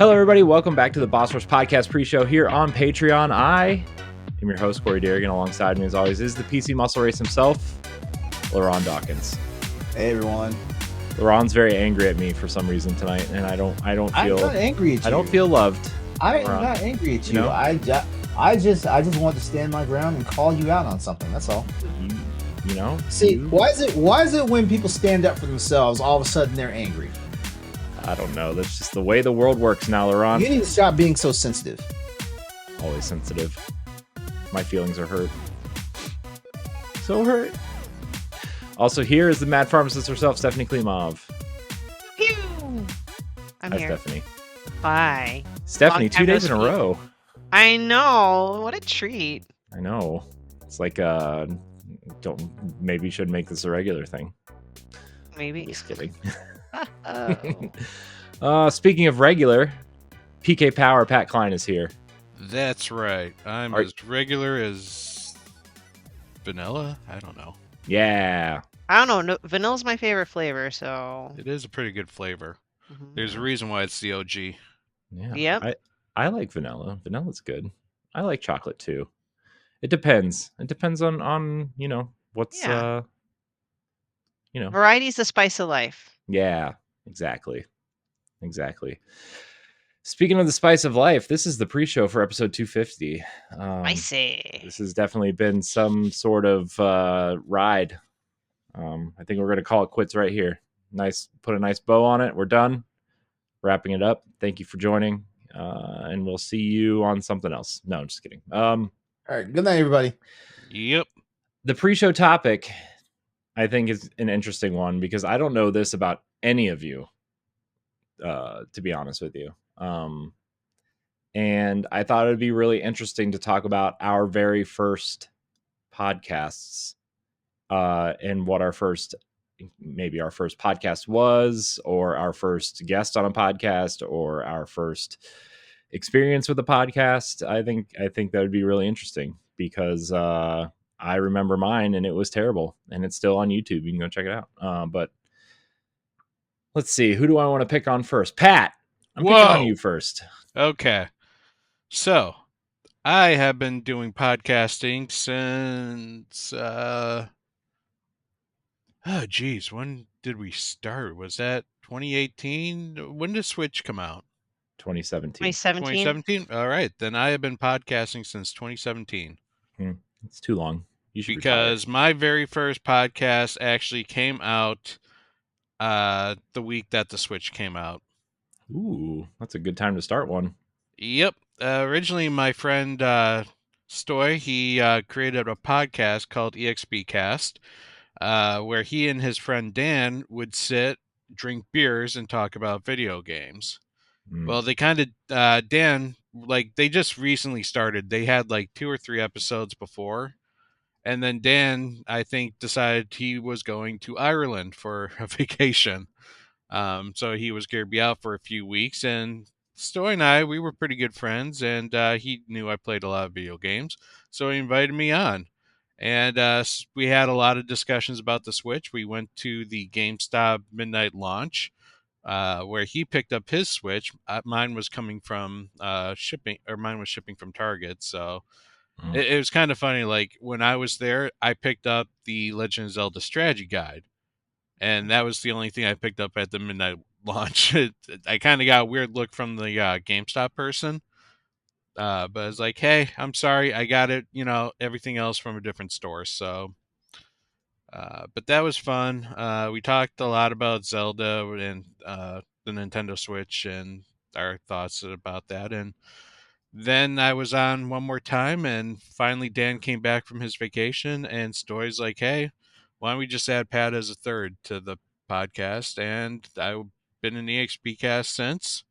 Hello, everybody. Welcome back to the Boss Rush Podcast pre-show here on Patreon. I am your host, Corey Derrigan. Alongside me, as always, is the PC Muscle Race himself, LeRon Dawkins. Hey, everyone. LeRon's very angry at me for some reason tonight, and I don't feel. I'm not angry at you. I don't feel loved. I am not angry at you. know? I just want to stand my ground and call you out on something. That's all. You know. See, why is it when people stand up for themselves, all of a sudden they're angry? I don't know. That's just the way the world works now, LeRon. You need to stop being so sensitive. Always sensitive. My feelings are hurt. So hurt. Also, here is the mad pharmacist herself, Stephanie Klimov. Pew! I'm Hi, here. Stephanie. Bye. Stephanie, Long 2 time no days in a speak. row. I know. What a treat. I know. It's like maybe should make this a regular thing. Maybe. Just kidding. Oh. Speaking of regular, PK Power Pat Klein is here. That's right. I'm as regular as vanilla. I don't know. Yeah. I don't know. No, vanilla's my favorite flavor, so. It is a pretty good flavor. Mhm. There's a reason why it's the OG. Yeah. Yep. I like vanilla. Vanilla's good. I like chocolate too. It depends. It depends on what's Yeah. you know. Variety's the spice of life. Yeah, exactly. Speaking of the spice of life, this is the pre-show for episode 250. I say. This has definitely been some sort of ride. I think we're going to call it quits right here. Put a nice bow on it. We're done. Wrapping it up. Thank you for joining. And we'll see you on something else. No, I'm just kidding. All right. Good night, everybody. Yep. The pre-show topic, I think, is an interesting one because I don't know this about any of you, to be honest with you. And I thought it'd be really interesting to talk about our very first podcasts, and what our first podcast was, or our first guest on a podcast, or our first experience with a podcast. I think that would be really interesting because I remember mine and it was terrible, and it's still on YouTube. You can go check it out. But let's see, who do I want to pick on first? Pat, I'm picking on you first. Okay. So, I have been doing podcasting since when did we start? Was that 2018? When did Switch come out? 2017. 2017. 2017? All right. Then I have been podcasting since 2017. It's too long. You should Because my very first podcast actually came out the week that the Switch came out. Ooh, that's a good time to start one. Yep. Originally, my friend Stoy, he created a podcast called EXPcast, where he and his friend Dan would sit, drink beers, and talk about video games. Well, they kind of, Dan, like, they just recently started. They had like 2 or 3 episodes before. And then Dan, I think, decided he was going to Ireland for a vacation. So he was going to be out for a few weeks. And Stoy and I, we were pretty good friends. And he knew I played a lot of video games. So he invited me on. And we had a lot of discussions about the Switch. We went to the GameStop midnight launch, where he picked up his Switch. Mine was coming from shipping from Target. So it was kind of funny. Like, when I was there, I picked up the Legend of Zelda Strategy Guide, and that was the only thing I picked up at the midnight launch. I kind of got a weird look from the GameStop person, but I was like, "Hey, I'm sorry, I got it. Everything else from a different store." So, but that was fun. We talked a lot about Zelda and the Nintendo Switch and our thoughts about that, and then I was on one more time, and finally Dan came back from his vacation, and Stoy's like, "Hey, why don't we just add Pat as a third to the podcast?" And I've been in the EXP cast since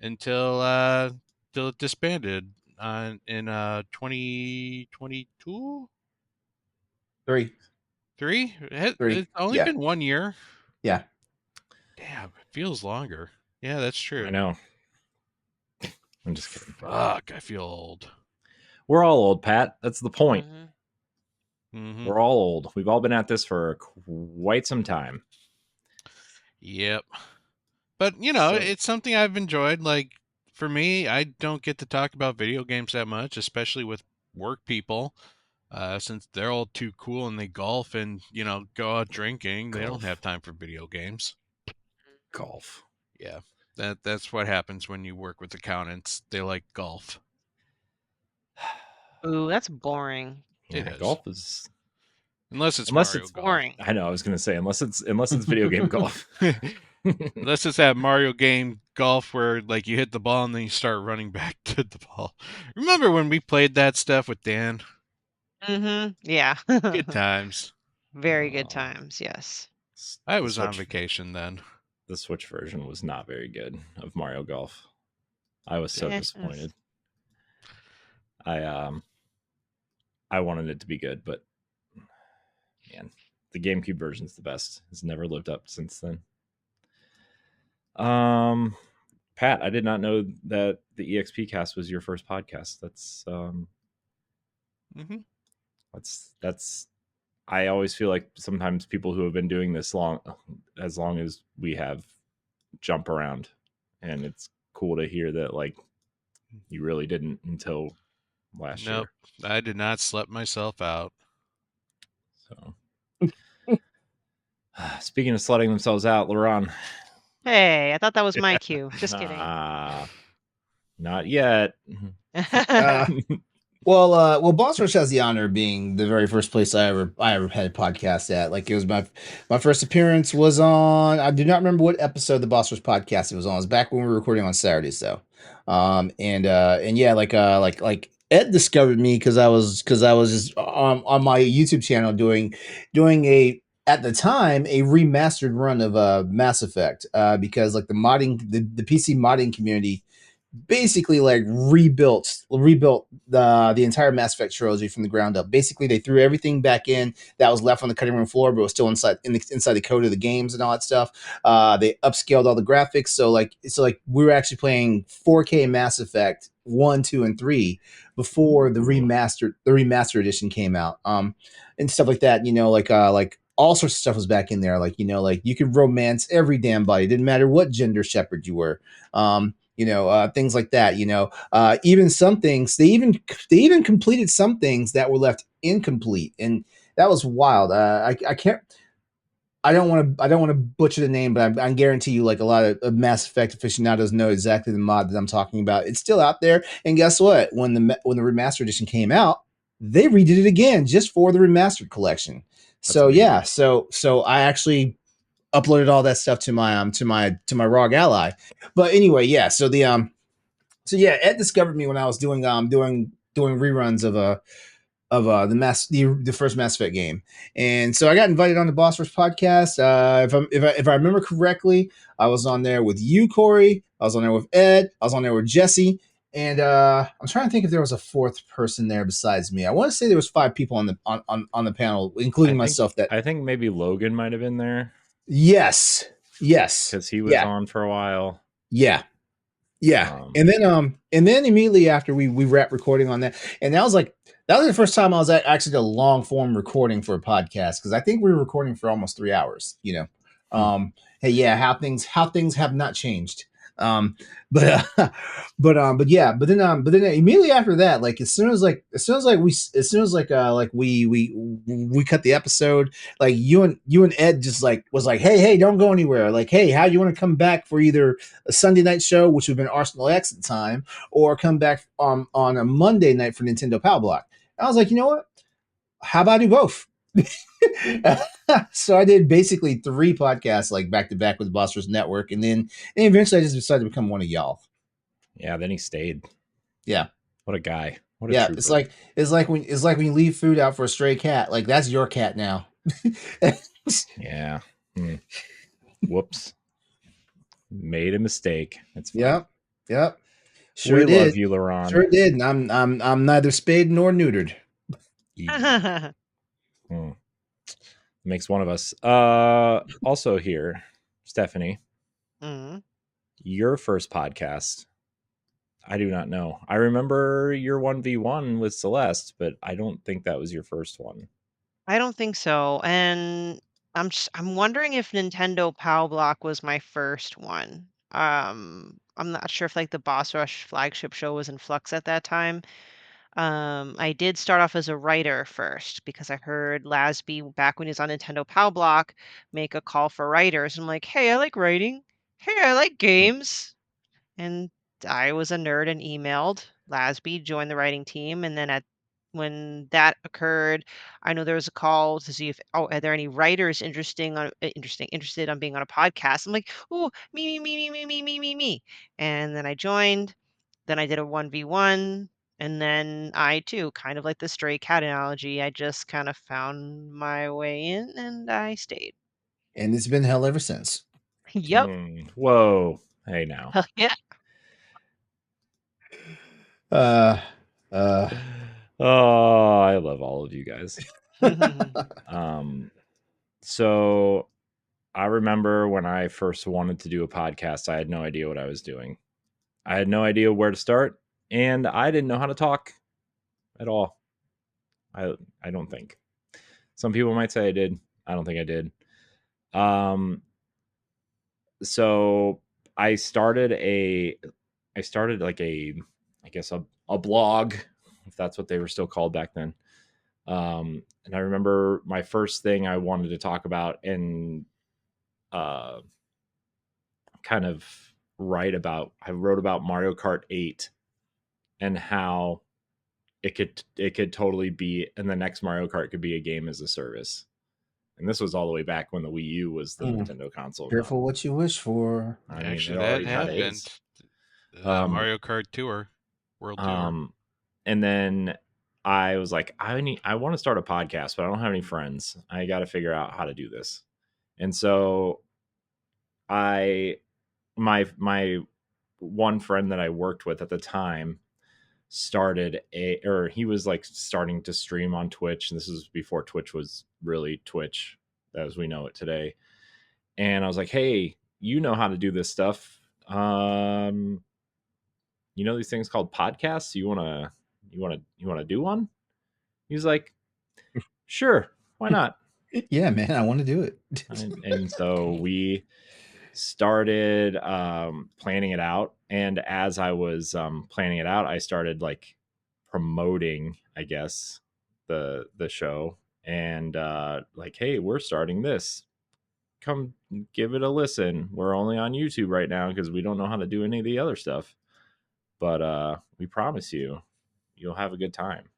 until it disbanded in 2022. 3. 3? Three. It's only been 1 year. Yeah. Damn, it feels longer. Yeah, that's true. I know. I'm just kidding. Fuck, I feel old. We're all old, Pat. That's the point. Mm-hmm. We're all old. We've all been at this for quite some time. Yep. But, it's something I've enjoyed. Like, for me, I don't get to talk about video games that much, especially with work people. Since they're all too cool and they golf and go out drinking, they don't Golf. have time for video games. Golf. Yeah, that's what happens when you work with accountants. They like golf. Ooh, that's boring. It Yeah, is. golf is Unless it's Unless Mario it's Golf. Boring. I know. I was gonna say unless it's video game golf. Unless it's that Mario game golf where like you hit the ball and then you start running back to the ball. Remember when we played that stuff with Dan? Mm-hmm. Yeah. Good times. Very good Oh, times. Yes. I the was on Switch- vacation then. The Switch version was not very good of Mario Golf. I was so Yeah. disappointed. I wanted it to be good, but man, the GameCube version's the best. It's never lived up since then. Pat, I did not know that the EXP cast was your first podcast. Mhm. That's I always feel like sometimes people who have been doing this as long as we have, jump around, and it's cool to hear that like you really didn't until last Nope. year. I did not sleep myself out. So speaking of slutting themselves out, LeRon. Hey, I thought that was my cue. Just kidding. Not yet. Well, Boss Rush has the honor of being the very first place I ever had a podcast at. Like it was my first appearance was on. I do not remember what episode the Boss Rush podcast it was on. It was back when we were recording on Saturdays, though. And yeah, like Ed discovered me because I was just on my YouTube channel doing a at the time a remastered run of Mass Effect because like the PC modding community basically like rebuilt the entire Mass Effect trilogy from the ground up. Basically, they threw everything back in that was left on the cutting room floor, but was still inside the code of the games and all that stuff. They upscaled all the graphics, so we were actually playing 4K Mass Effect 1, 2, and 3 before the remaster edition came out. And stuff like that. Like all sorts of stuff was back in there. Like you could romance every damn body. It didn't matter what gender shepherd you were. Things like that. Even some things they even completed some things that were left incomplete, and that was wild. I can't. I don't want to butcher the name, but I guarantee you, like a lot of Mass Effect aficionados know exactly the mod that I'm talking about. It's still out there, and guess what? When the remastered edition came out, they redid it again just for the remastered collection. So yeah, so I actually uploaded all that stuff to my ROG Ally. But anyway, yeah. So Ed discovered me when I was doing reruns of the first Mass Effect game, and so I got invited on the Boss Rush podcast. If I remember correctly, I was on there with you, Corey. I was on there with Ed. I was on there with Jesse. And I'm trying to think if there was a fourth person there besides me. I want to say there was 5 people on the panel, including myself. I think maybe Logan might have been there. Yes, because he was on for a while. Yeah, and then immediately after we wrapped recording on that, and that was the first time I was actually a long form recording for a podcast because I think we were recording for almost 3 hours. Hey, yeah, how things have not changed. But then immediately after that, like as soon as we cut the episode, like you and Ed just like was like, hey, don't go anywhere. Like, hey, how do you want to come back for either a Sunday night show, which would have been Arsenal X at the time, or come back on a Monday night for Nintendo Power Block? I was like, you know what? How about I do both? So I did basically 3 podcasts like back to back with the Boss Rush Network, and eventually I just decided to become one of y'all. Yeah, then he stayed. Yeah, what a guy! What a trooper. It's like when you leave food out for a stray cat. Like that's your cat now. Yeah. Whoops. Made a mistake. It's fine. Yep. Sure we love you, LeRon. Sure did. And I'm neither spayed nor neutered. Makes one of us. Also here, Stephanie. Your first podcast. I do not know. I remember your 1v1 with Celeste, but I don't think that was your first one. I don't think so. And I'm wondering if Nintendo Power Block was my first one. I'm not sure if like the Boss Rush flagship show was in flux at that time. I did start off as a writer first because I heard Lasby back when he was on Nintendo Pow Block make a call for writers. I'm like, hey, I like writing. Hey, I like games. And I was a nerd and emailed Lasby, joined the writing team, and then when that occurred, I know there was a call to see if are there any writers interested on being on a podcast. I'm like, oh, me. And then I joined. Then I did a 1v1. And then I too, kind of like the stray cat analogy, I just kind of found my way in and I stayed. And it's been hell ever since. Yep. Whoa. Hey now. Yeah. Uh, Oh, I love all of you guys. So I remember when I first wanted to do a podcast, I had no idea what I was doing. I had no idea where to start, and I didn't know how to talk at all. I don't think. Some people might say I did. I don't think I did. So I started like I guess a blog, if that's what they were still called back then. And I remember my first thing I wanted to talk about and kind of I wrote about Mario Kart 8 and how it could totally be, and the next Mario Kart could be a game as a service. And this was all the way back when the Wii U was the Nintendo console. Careful what you wish for. I mean, Actually, it that already kind of happened. is. Mario Kart Tour, World Tour. And then I was like, I want to start a podcast, but I don't have any friends. I got to figure out how to do this. And so my one friend that I worked with at the time he was like starting to stream on Twitch. And this was before Twitch was really Twitch as we know it today. And I was like, hey, you know how to do this stuff. You know these things called podcasts? You want to do one? He's like, sure, why not? Yeah, man, I want to do it. And so we started planning it out. And as I was planning it out, I started like promoting, I guess, the show and like, hey, we're starting this. Come give it a listen. We're only on YouTube right now because we don't know how to do any of the other stuff. But we promise you'll have a good time.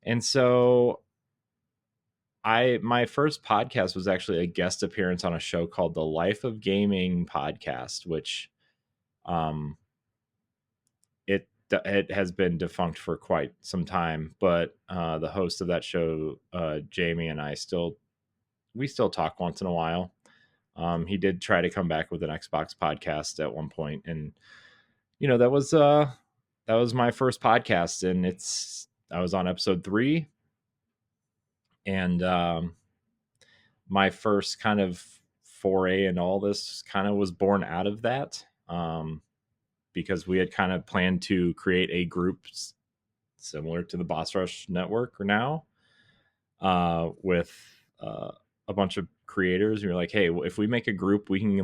And so my first podcast was actually a guest appearance on a show called the Life of Gaming podcast, which it has been defunct for quite some time, but the host of that show, Jamie, and I still talk once in a while. He did try to come back with an Xbox podcast at one point, and that was my first podcast, and I was on episode 3, and my first kind of foray and all this kind of was born out of that, because we had kind of planned to create a group similar to the Boss Rush Network now, with a bunch of creators. We were like, hey, if we make a group, we can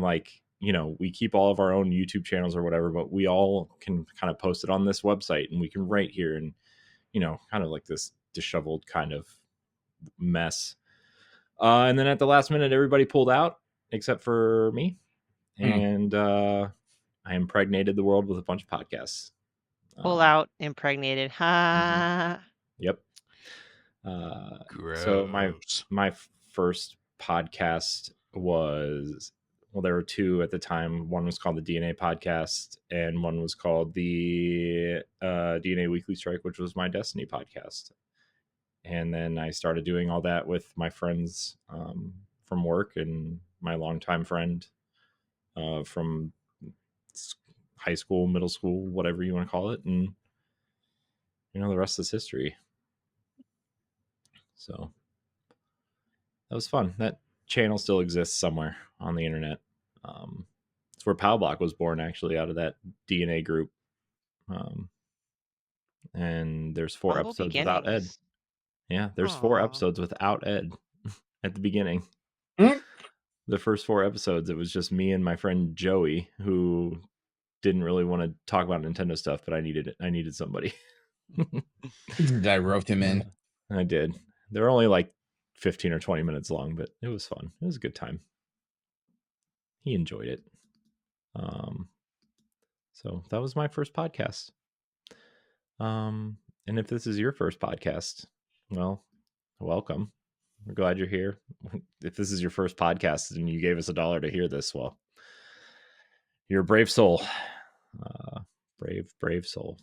we keep all of our own YouTube channels or whatever, but we all can kind of post it on this website and we can write here, and kind of like this disheveled kind of mess. And then at the last minute, everybody pulled out except for me. And I impregnated the world with a bunch of podcasts. Pull out, impregnated. Ha. Yep. So my first podcast was, well, there were 2 at the time. One was called the DNA podcast, and one was called the DNA Weekly Strike, which was my Destiny podcast. And then I started doing all that with my friends from work and my longtime friend from high school, middle school, whatever you want to call it. And, the rest is history. So that was fun. That channel still exists somewhere on the internet. It's where Powblock was born, actually, out of that DNA group. And there's 4 Humble episodes without Ed. beginnings. Yeah, there's 4 Aw. episodes without Ed at the beginning. The first 4 episodes, it was just me and my friend Joey, who didn't really want to talk about Nintendo stuff, but I needed somebody. I roped him in. I did. They were only like 15 or 20 minutes long, but it was fun. It was a good time. He enjoyed it. So that was my first podcast. And if this is your first podcast, well, welcome. We're glad you're here. If this is your first podcast and you gave us $1 to hear this, well, you're a brave soul. Brave soul.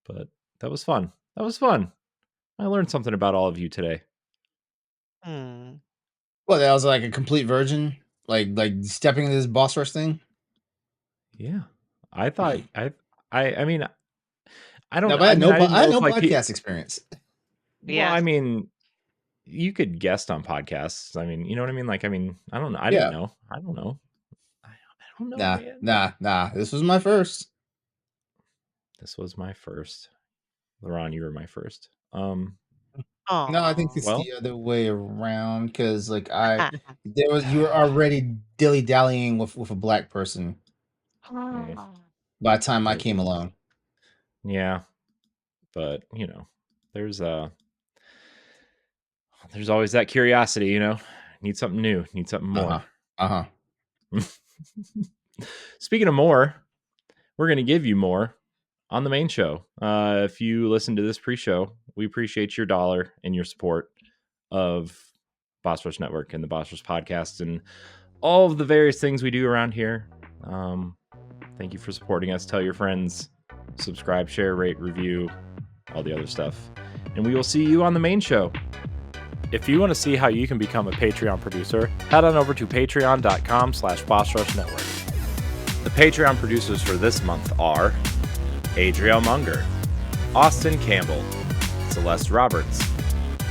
But that was fun. I learned something about all of you today. Hmm. Well, that was like a complete virgin, like stepping into this boss rush thing. Yeah, I thought I mean, I don't. No, but I had no like, podcast experience. Yeah. Well, I mean, you could guest on podcasts. I mean, you know what I mean? Like, I mean, I don't know. I didn't know. I don't know. I don't know, man. Nah. This was my first. This was my first. LeRon, you were my first. No, I think it's Well- the other way around because, like, you were already dilly dallying with a black person by the time I came along. Yeah, but you know, there's always that curiosity. You know, need something new, need something more. Speaking of more, we're going to give you more on the main show. If you listen to this pre-show, we appreciate your $1 and your support of Boss Rush Network and the Boss Rush podcast and all of the various things we do around here. Thank you for supporting us. Tell your friends, subscribe, share, rate, review, all the other stuff. And we will see you on the main show. If you want to see how you can become a Patreon producer, head on over to patreon.com/BossRushNetwork. The Patreon producers for this month are Adriel Munger, Austin Campbell, Celeste Roberts,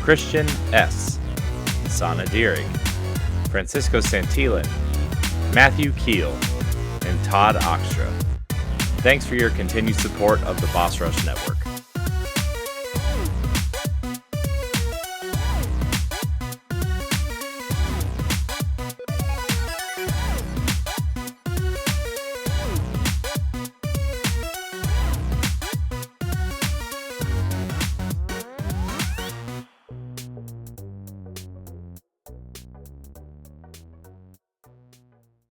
Christian S., Sana Deering, Francisco Santillan, Matthew Keel, and Todd Oxtra. Thanks for your continued support of the Boss Rush Network.